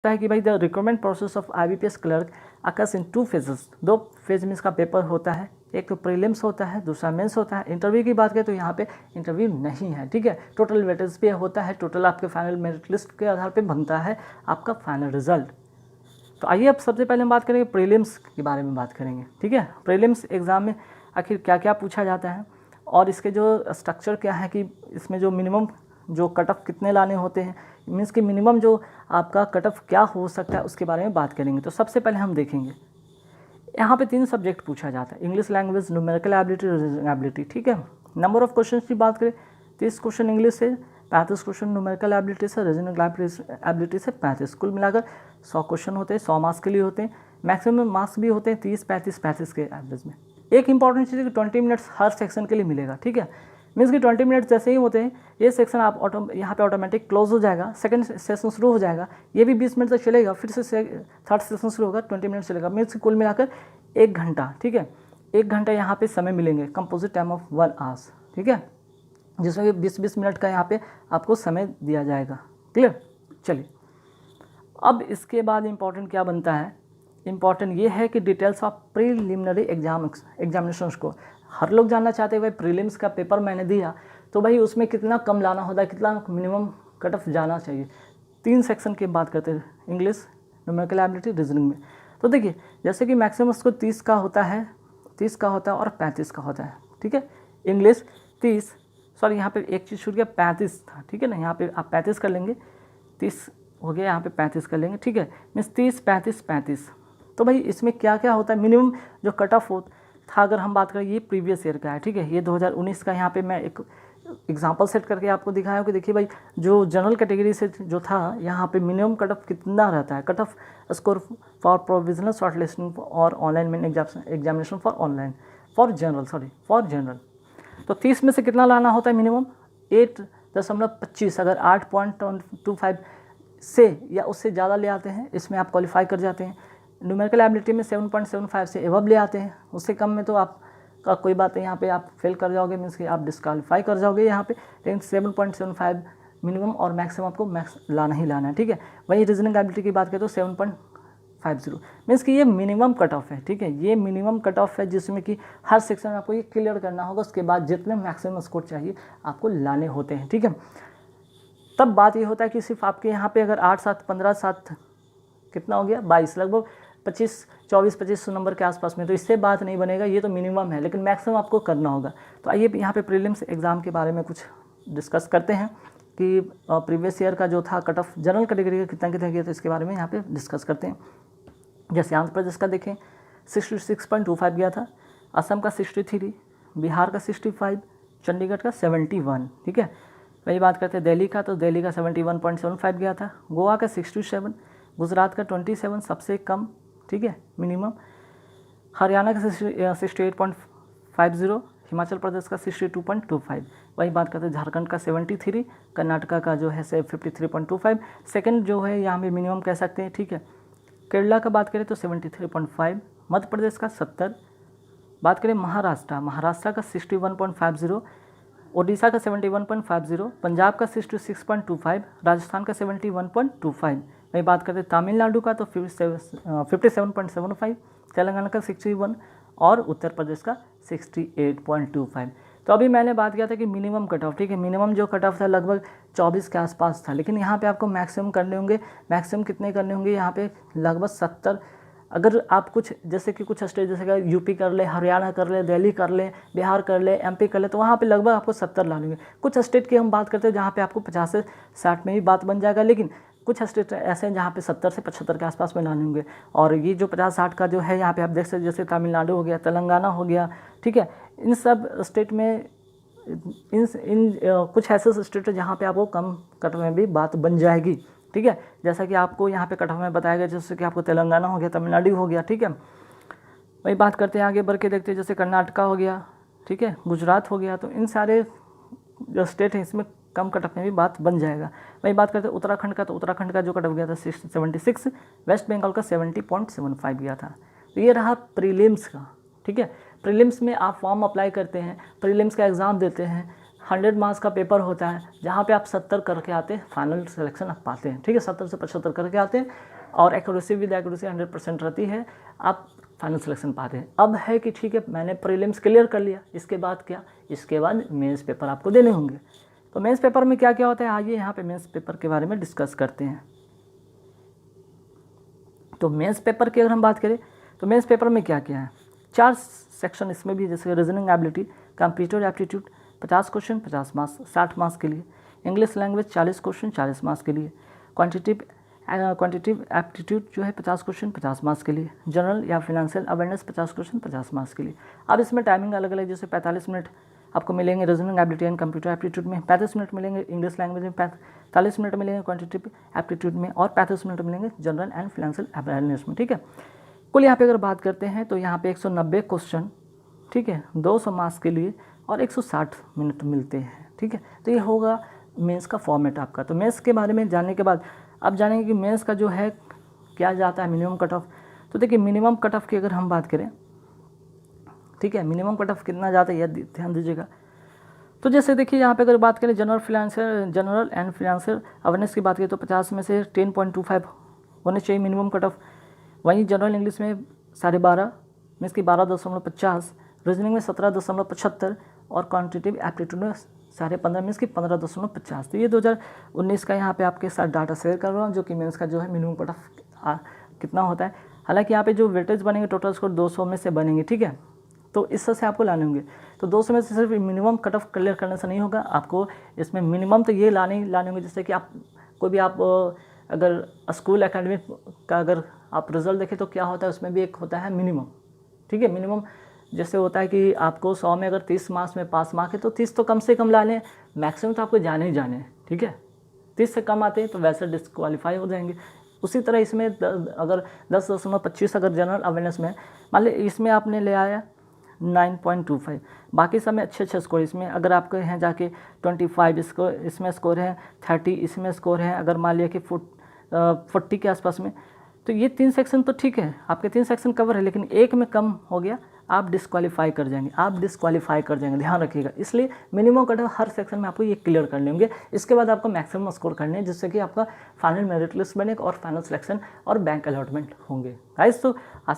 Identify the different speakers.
Speaker 1: है कि भाई the recruitment process of IBPS clerk occurs in 2 phases, 2 phase में इसका पेपर होता है, एक तो प्रीलिम्स होता है, दूसरा मेंस होता है। इंटरव्यू की बात करें तो यहाँ पे इंटरव्यू नहीं है, ठीक है। टोटल वेटेज पे होता है, टोटल आपके फाइनल मेरिट लिस्ट के आधार पे बनता है आपका फाइनल रिजल्ट। तो आइए अब सबसे पहले हम बात करेंगे प्रीलिम्स के बारे में बात करेंगे, ठीक है। प्रीलिम्स एग्ज़ाम में आखिर क्या क्या पूछा जाता है और इसके जो स्ट्रक्चर क्या है कि इसमें जो मिनिमम जो कट ऑफ कितने लाने होते हैं, मीन्स कि मिनिमम जो आपका कट ऑफ क्या हो सकता है उसके बारे में बात करेंगे। तो सबसे पहले हम देखेंगे यहाँ पे 3 सब्जेक्ट पूछा जाता है, English language, numerical ability, reasoning ability, ठीक है। नंबर ऑफ क्वेश्चन की बात करें 30 क्वेश्चन इंग्लिश से, 35 क्वेश्चन न्यूमेरिकल एबिलिटी से, रीजनिंग एबिलिटी से 35, कुल मिलाकर 100 क्वेश्चन होते हैं, 100 मार्क्स के लिए होते हैं। मैक्सिमम मार्क्स भी होते हैं 30, 35 के एवरेज में। एक इंपॉर्टेंट चीज़ है कि 20 मिनट्स हर सेक्शन के लिए मिलेगा, ठीक है। मीन्स कि 20 मिनट्स जैसे ही होते हैं ये सेक्शन आप यहाँ पे ऑटोमेटिक क्लोज हो जाएगा, सेकंड सेशन शुरू हो जाएगा, ये भी 20 मिनट तक चलेगा, फिर से थर्ड सेशन शुरू होगा, 20 मिनट चलेगा। मीन्स कुल मिलाकर 1 घंटा, ठीक है। 1 घंटा यहाँ पे समय मिलेंगे, कंपोजिट टाइम ऑफ 1 आवर्स, ठीक है, जिसमें 20-20 मिनट का यहाँ पे आपको समय दिया जाएगा। क्लियर। चलिए अब इसके बाद इम्पॉर्टेंट क्या बनता है, इम्पॉर्टेंट ये है कि डिटेल्स ऑफ प्रीलिमिनरी एग्जामिनेशंस को हर लोग जानना चाहते हैं। भाई प्रीलिम्स का पेपर मैंने दिया तो भाई उसमें कितना कम लाना होता है, कितना मिनिमम कट ऑफ जाना चाहिए। 3 सेक्शन की बात करते हैं, इंग्लिश, न्यूमेरिकल एबिलिटी, रीजनिंग में। तो देखिए जैसे कि मैक्सिमम उसको 30 का होता है, 30 का होता है और 35 का होता है, ठीक है। इंग्लिश 30, सॉरी यहाँ पे एक चीज़ छूट गया, 35 था, ठीक है ना। यहाँ पे आप 35 कर लेंगे, 30 हो गया, यहाँ पे 35 कर लेंगे, ठीक है। मीन्स 30, 35, 35। तो भाई इसमें क्या क्या होता है, मिनिमम जो कट ऑफ था, अगर हम बात करें ये प्रीवियस ईयर का है, ठीक है, ये 2019 का। यहाँ पे मैं एक एग्जांपल सेट करके आपको दिखाया कि देखिए भाई जो जनरल कैटेगरी से जो था यहाँ पे मिनिमम कट ऑफ कितना रहता है, cut off score for provisional short listing और online main examination for online for general. तो 30 में से कितना लाना होता है मिनिमम, 8.25। अगर 8.25 से या उससे ज़्यादा ले आते हैं इसमें आप क्वालिफाई कर जाते हैं। न्यूमेरिकल एबिलिटी में 7.75 से एबव ले आते हैं, उससे कम में तो आपका कोई बात नहीं, यहाँ पे आप फेल कर जाओगे, मीन्स कि आप डिस्क्वालीफाई कर जाओगे यहाँ पे। लेकिन 7.75 मिनिमम और मैक्सिमम आपको लाना ही लाना है, ठीक है। वही रीजनिंग एबिलिटी की बात करें तो 7.50 मीन्स कि ये मिनिमम कट ऑफ है, ठीक है। ये मिनिमम कट ऑफ है जिसमें कि हर सेक्शन में आपको ये क्लियर करना होगा, उसके बाद जितने मैक्सिमम स्कोर चाहिए आपको लाने होते हैं, ठीक है। तब बात ये होता है कि सिर्फ आपके यहाँ पे अगर 8, 7, 15, 7 कितना हो गया 22, लगभग 24-25 नंबर के आसपास में, तो इससे बात नहीं बनेगा, ये तो मिनिमम है, लेकिन मैक्सिमम आपको करना होगा। तो आइए यहाँ पे प्रीलिम्स एग्ज़ाम के बारे में कुछ डिस्कस करते हैं कि प्रीवियस ईयर का जो था कट ऑफ जनरल कैटेगरी का कितना गया, तो इसके बारे में यहाँ पे डिस्कस करते हैं। जैसे आंध्र प्रदेश का देखें 66.25 गया था, असम का 63, बिहार का 65, चंडीगढ़ का 71, ठीक है। वही बात करते हैं दिल्ली का, तो दिल्ली का 71.75 गया था, गोवा का 67, गुजरात का 27 सबसे कम, ठीक है, मिनिमम, हरियाणा का 68.50, हिमाचल प्रदेश का 62.25। वही बात करते हैं झारखंड का 73, कर्नाटका का जो है 53.25, सेकंड जो है यहाँ पे मिनिमम कह सकते हैं, ठीक है। केरला का बात करें तो 73.5, मध्य प्रदेश का 70, बात करें महाराष्ट्र का 61.50, ओडिशा का 71.50, पंजाब का 66.25, राजस्थान का 71.25। वही बात करते हैं तमिलनाडु का तो 57.75, तेलंगाना का 61 और उत्तर प्रदेश का 68.25। तो अभी मैंने बात किया था कि मिनिमम कट ऑफ, ठीक है, मिनिमम जो कट ऑफ था लगभग 24 के आसपास था, लेकिन यहाँ पे आपको मैक्सिमम करने होंगे। मैक्सिमम कितने करने होंगे यहाँ पे, लगभग 70। अगर आप कुछ जैसे कि कुछ स्टेट जैसे कि यूपी कर ले, हरियाणा कर ले, दिल्ली कर ले, बिहार कर ले, एमपी कर ले, तो वहाँ पे लगभग आपको 70 लाने होंगे। कुछ स्टेट की हम बात करते हैं जहाँ पे आपको 50 से 60 में भी बात बन जाएगा, लेकिन कुछ स्टेट ऐसे हैं जहाँ पे 70 से 75 के आसपास में लाने होंगे। और ये जो 50-60 का जो है यहाँ पे आप देख सकते, जैसे तमिलनाडु हो गया, तेलंगाना हो गया, ठीक है, इन सब स्टेट में कुछ ऐसे स्टेट है जहाँ पे आपको कम कट में भी बात बन जाएगी, ठीक है। जैसा कि आपको यहाँ पे कट ऑफ में बताया गया, जैसे कि आपको तेलंगाना हो गया, तमिलनाडु हो गया, ठीक है। वही बात करते हैं आगे बढ़ के देखते हैं, जैसे कर्नाटका हो गया, ठीक है, गुजरात हो गया, तो इन सारे जो स्टेट हैं इसमें कम कट ऑफ में भी बात बन जाएगा। वही बात करते हैं उत्तराखंड का, तो उत्तराखंड का जो कट ऑफ गया था 76, वेस्ट बंगाल का 70.75 गया था। तो ये रहा प्रीलिम्स का, ठीक है। प्रीलिम्स में आप फॉर्म अप्लाई करते हैं, प्रीलिम्स का एग्ज़ाम देते हैं, 100 मार्क्स का पेपर होता है, जहाँ पे आप 70 करके आते हैं, फाइनल सिलेक्शन आप पाते हैं, ठीक है। 70 से 75 करके आते हैं और एक्यूरेसी विद एक्यूरेसी 100% रहती है, आप फाइनल सिलेक्शन पाते हैं। अब है कि ठीक है, मैंने प्रीलिम्स क्लियर कर लिया, इसके बाद क्या, इसके बाद मेंस पेपर आपको देने होंगे। तो मेंस पेपर में क्या क्या होता है, आइए यहाँ पे मेंस पेपर के बारे में डिस्कस करते हैं। तो मेंस पेपर की अगर हम बात करें तो मेंस पेपर में क्या क्या है, 4 सेक्शन इसमें भी, जैसे reasoning ability, computer aptitude 50 question 50 marks 60 marks के लिए, इंग्लिश लैंग्वेज 40 क्वेश्चन 40 मार्क्स के लिए, क्वांटिटेटिव एप्टीट्यूड जो है 50 क्वेश्चन 50 मार्क्स के लिए, जनरल या फिनेंशियल अवेयरनेस 50 क्वेश्चन 50 मार्क्स के लिए। अब इसमें टाइमिंग अलग अलग, जैसे 45 मिनट आपको मिलेंगे reasoning ability and computer aptitude में, 35 मिनट मिलेंगे इंग्लिश लैंग्वेज में, 45 मिनट मिलेंगे क्वांटिटेटिव एप्टीट्यूड में और 35 मिनट मिलेंगे जनरल एंड फिनेंशियल अवेयरनेस में, ठीक है। कुल यहाँ पे अगर बात करते हैं तो यहाँ पे 190 क्वेश्चन, ठीक है, 200 मार्क्स के लिए और 160 मिनट मिलते हैं, ठीक है। तो ये होगा मेंस का फॉर्मेट आपका। तो मेंस के बारे में जानने के बाद अब जानेंगे कि मेंस का जो है क्या जाता है मिनिमम कट ऑफ। तो देखिए मिनिमम कट ऑफ की अगर हम बात करें, ठीक है, मिनिमम कट ऑफ कितना जाता है यह ध्यान दीजिएगा। तो जैसे देखिए यहाँ पे अगर बात करें जनरल एंड फिनेंशियल अवेयरनेस की बात करें तो 50 में से 10.25 होने चाहिए मिनिमम कट ऑफ। वहीं जनरल इंग्लिश में 12.5 मीन्स की 12.50, रीजनिंग में 17.75 और क्वांटिटेटिव एप्टीट्यूड में 15.5 मीन्स की 15.50। तो ये 2019 का यहाँ पे आपके साथ डाटा शेयर कर रहा हूँ, जो कि मेंस का जो है मिनिमम कट ऑफ कितना होता है। हालांकि यहाँ पे जो वेटेज बनेंगे टोटल स्कोर 200 में से बनेंगे, ठीक है। तो इस तरह से आपको लाने होंगे। तो 200 में से सिर्फ मिनिमम कट ऑफ क्लियर करने से नहीं होगा, आपको इसमें मिनिमम तो ये लाने होंगे, जैसे कि आप कोई भी आप अगर स्कूल एकेडमिक का अगर आप रिजल्ट देखें तो क्या होता है, उसमें भी एक होता है मिनिमम, ठीक है। मिनिमम जैसे होता है कि आपको 100 में अगर 30 मार्क्स में पास मार्क है तो 30 तो कम से कम ला लें, मैक्सिमम तो आपको जाने ही जाने हैं, ठीक है। 30 से कम आते हैं तो वैसे डिस्क्वालीफाई हो जाएंगे। उसी तरह इसमें अगर 10.25 अगर जनरल अवेयरनेस में मान ली इसमें आपने ले आया 9.25, बाकी सब में अच्छे स्कोर, इसमें अगर आपके हैं जाके 25 इसमें स्कोर है, 30 इसमें स्कोर है, अगर मान लिया कि 40 के आसपास में, तो ये 3 सेक्शन तो ठीक है, आपके 3 सेक्शन कवर है, लेकिन एक में कम हो गया आप डिस्क्वालीफाई कर जाएंगे, ध्यान रखिएगा। इसलिए minimum cut of her section में आपको ये क्लियर करने होंगे। इसके बाद आपको मैक्सिमम स्कोर करने हैं, जिससे कि आपका फाइनल मेरिट लिस्ट बनेगा और फाइनल सिलेक्शन और बैंक अलॉटमेंट होंगे। गाइस तो आशा